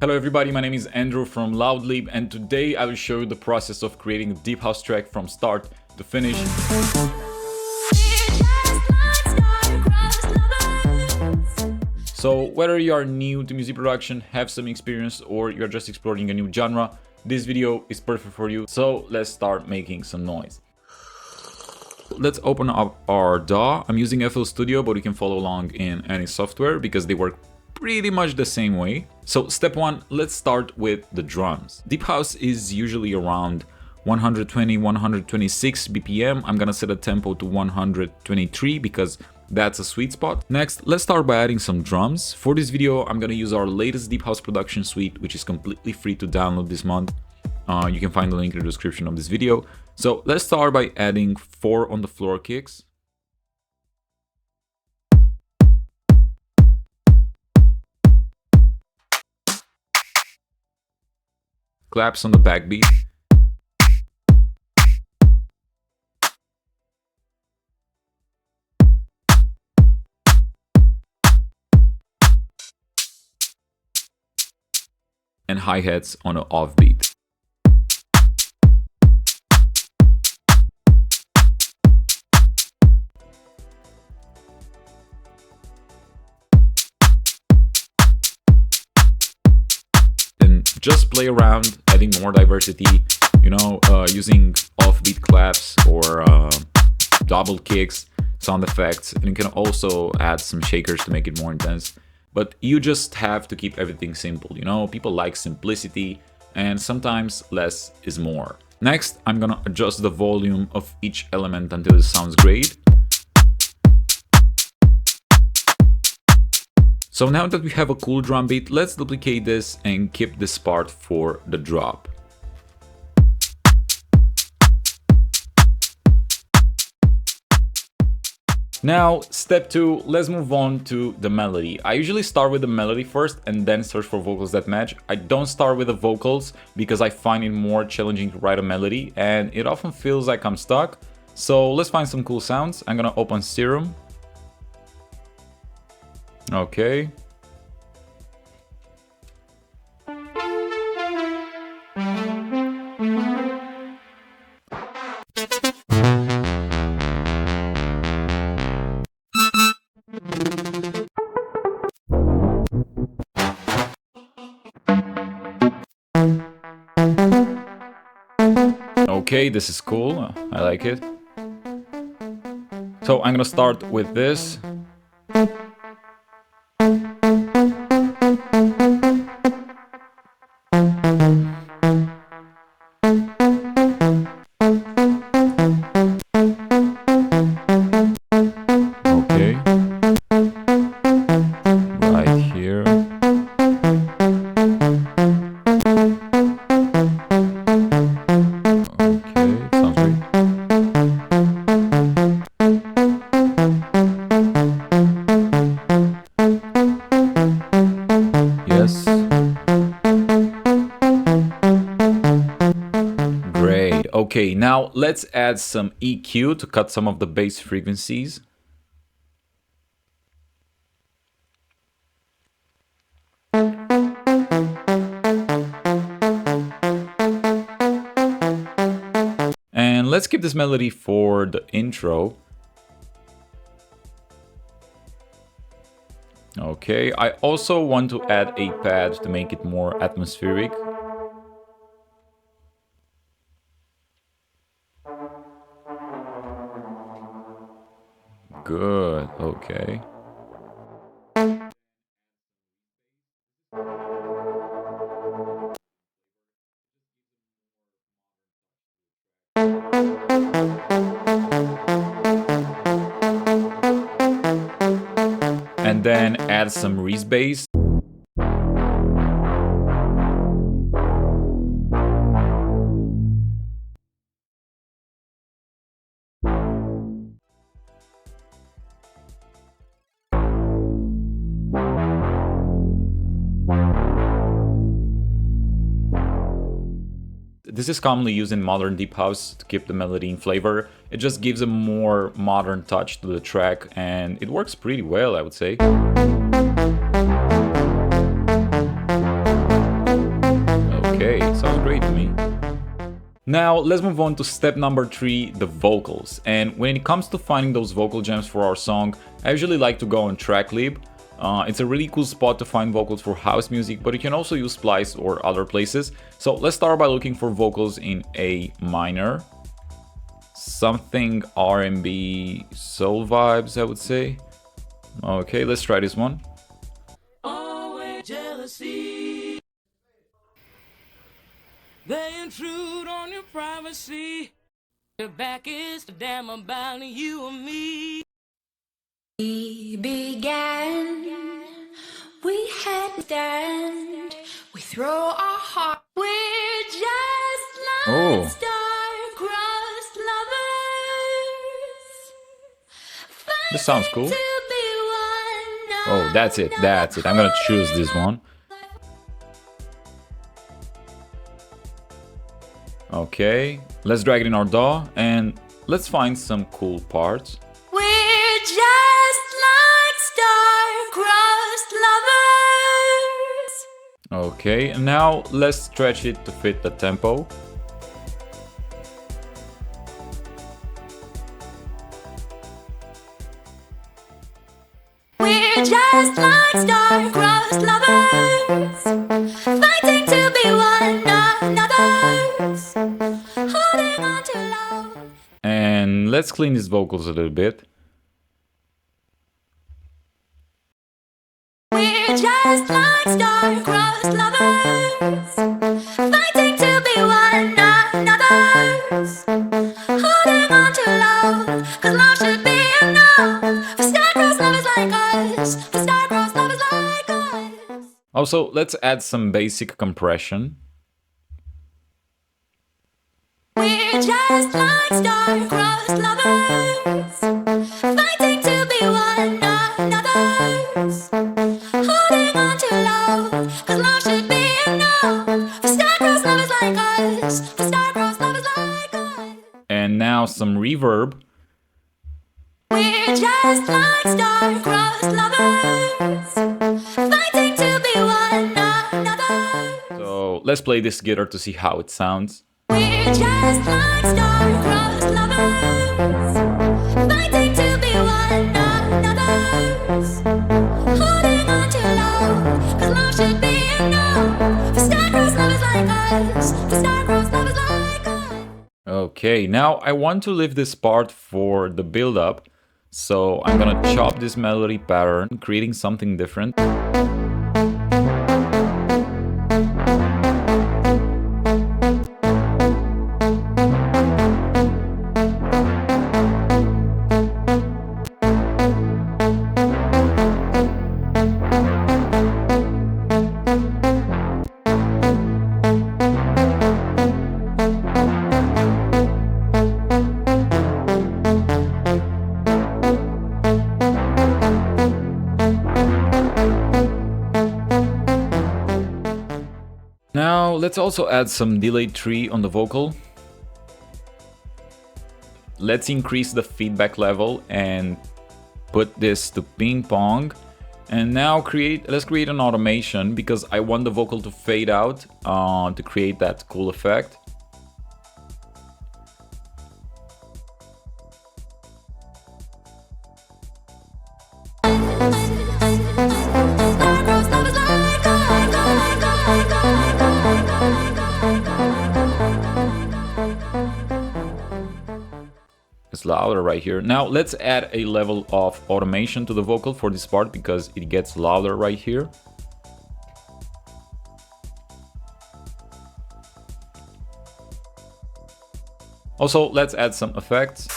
Hello everybody, my name is Andrew from Loudlib, and today I will show you the process of creating a deep house track from start to finish. So whether you are new to music production, have some experience, or you're just exploring a new genre, this video is perfect for you. So let's start making some noise. Let's open up our DAW. I'm using flstudio, but you can follow along in any software because they work pretty much the same way. So step one, let's start with the drums. Deep house is usually around 120-126 BPM. I'm gonna set a tempo to 123 because that's a sweet spot. Next, let's start by adding some drums. For this video, I'm gonna use our latest deep house production suite, which is completely free to download this month. You can find the link in the description of this video. So let's start by adding 4 on the floor kicks. Claps on the backbeat. And hi-hats on an offbeat. Just play around, adding more diversity, using offbeat claps or double kicks, sound effects, and you can also add some shakers to make it more intense. But you just have to keep everything simple, people like simplicity, and sometimes less is more. Next, I'm gonna adjust the volume of each element until it sounds great. So now that we have a cool drum beat, let's duplicate this and keep this part for the drop. Now, step 2, let's move on to the melody. I usually start with the melody first and then search for vocals that match. I don't start with the vocals because I find it more challenging to write a melody and it often feels like I'm stuck. So let's find some cool sounds. I'm gonna open Serum. Okay. Okay, this is cool. I like it. So I'm gonna start with this. Okay, now let's add some EQ to cut some of the bass frequencies. And let's keep this melody for the intro. Okay, I also want to add a pad to make it more atmospheric. Good, okay. And then add some Reese bass. This is commonly used in modern deep house to keep the melody in flavor. It just gives a more modern touch to the track and it works pretty well, I would say. Now let's move on to step number 3, the vocals. And when it comes to finding those vocal gems for our song, I usually like to go on TrackLib. It's a really cool spot to find vocals for house music, but you can also use Splice or other places. So let's start by looking for vocals in A minor. Something R&B soul vibes, I would say. Okay, let's try this one. Always jealousy. They intrude on your privacy. Your back is damn about you and me. We began, we had stand, we throw our heart. We're just like star-crossed lovers. This sounds cool. To be one Oh, that's it. I'm gonna choose this one. Okay, let's drag it in our DAW and let's find some cool parts. We're just like star-crossed lovers. Okay, and now let's stretch it to fit the tempo. We're just like star-crossed lovers, fighting to be one another's, holding on to love. And let's clean these vocals a little bit. We're just like star-crossed lovers, fighting to be one another's, holding on to love, 'cause love should be enough for star-crossed lovers like us, for star-crossed lovers like us. Also, let's add some basic compression. We're just like star-crossed lovers, fighting to be one another's, holding on to love, 'cause love should be enough for star-crossed lovers like us, for star-crossed lovers like us. And now some reverb. We're just like star-crossed lovers, fighting to be one another's. So let's play this guitar to see how it sounds. We're just like star-crossed lovers, fighting to be one another's, holding on to love, 'cause love should be enough for star-crossed lovers like us, for star-crossed lovers like us. Okay, now I want to leave this part for the build-up. So I'm gonna chop this melody pattern, creating something different. Now let's also add some delay tree on the vocal. Let's increase the feedback level and put this to ping pong. And now let's create an automation because I want the vocal to fade out to create that cool effect. It's louder right here. Now let's add a level of automation to the vocal for this part because it gets louder right here. Also, let's add some effects.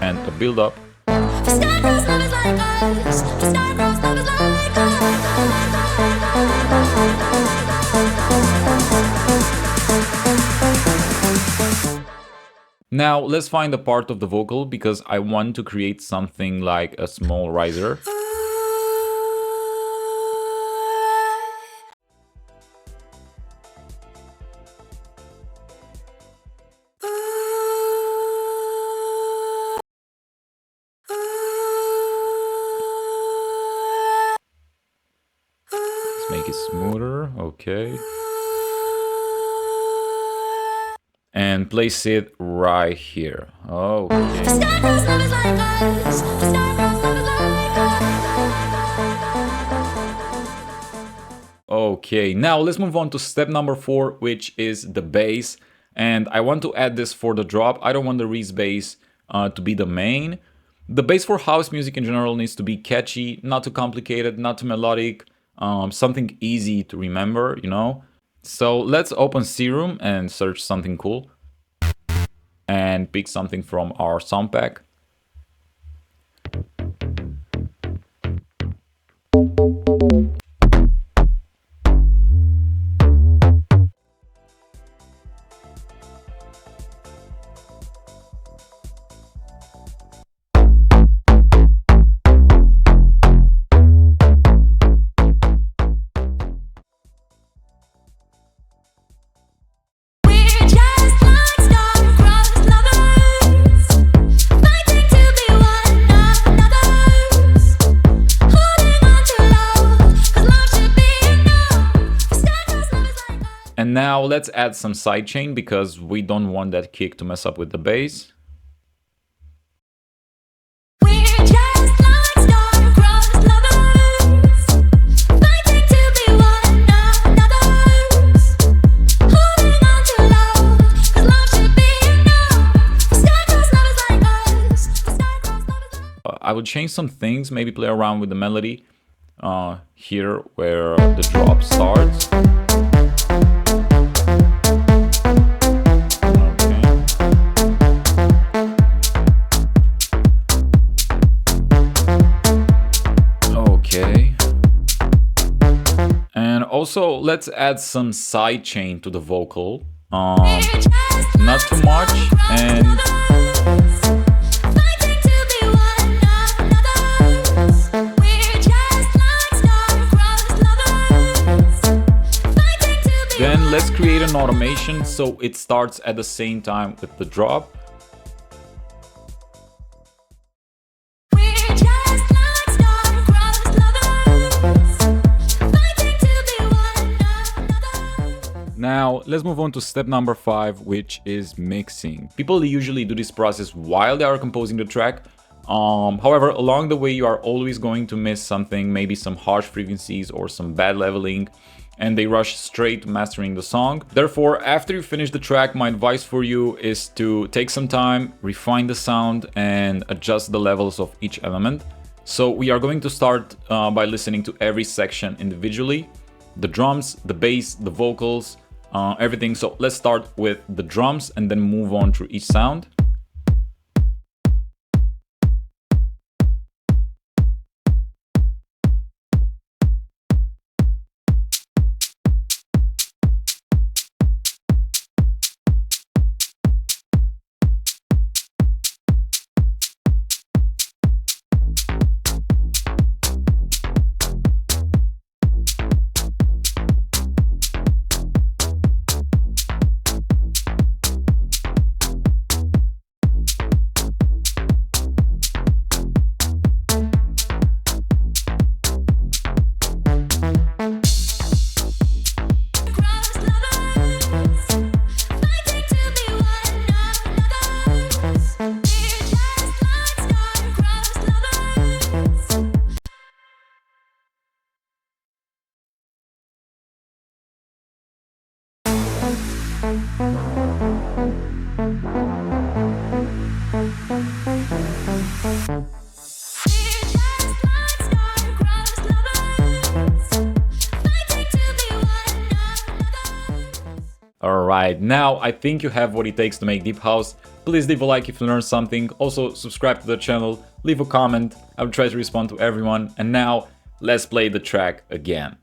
And a build up. Now let's find a part of the vocal because I want to create something like a small riser. smoother, okay. And place it right here. Okay. Okay, now let's move on to step number 4, which is the bass. And I want to add this for the drop. I don't want the Reese bass to be the main. The bass for house music in general needs to be catchy, not too complicated, not too melodic, something easy to remember, you know? So let's open Serum and search something cool. And pick something from our sound pack. And now let's add some sidechain because we don't want that kick to mess up with the bass. I would change some things, maybe play around with the melody here where the drop starts. Okay. And also let's add some sidechain to the vocal. Not too much, and then let's create an automation so it starts at the same time with the drop. Now, let's move on to step number 5, which is mixing. People usually do this process while they are composing the track. However, along the way, you are always going to miss something, maybe some harsh frequencies or some bad leveling, and they rush straight to mastering the song. Therefore, after you finish the track, my advice for you is to take some time, refine the sound, and adjust the levels of each element. So we are going to start by listening to every section individually. The drums, the bass, the vocals, everything. So let's start with the drums and then move on through each sound. Alright, now I think you have what it takes to make deep house. Please leave a like if you learned something. Also subscribe to the channel, leave a comment. I will try to respond to everyone. And now let's play the track again.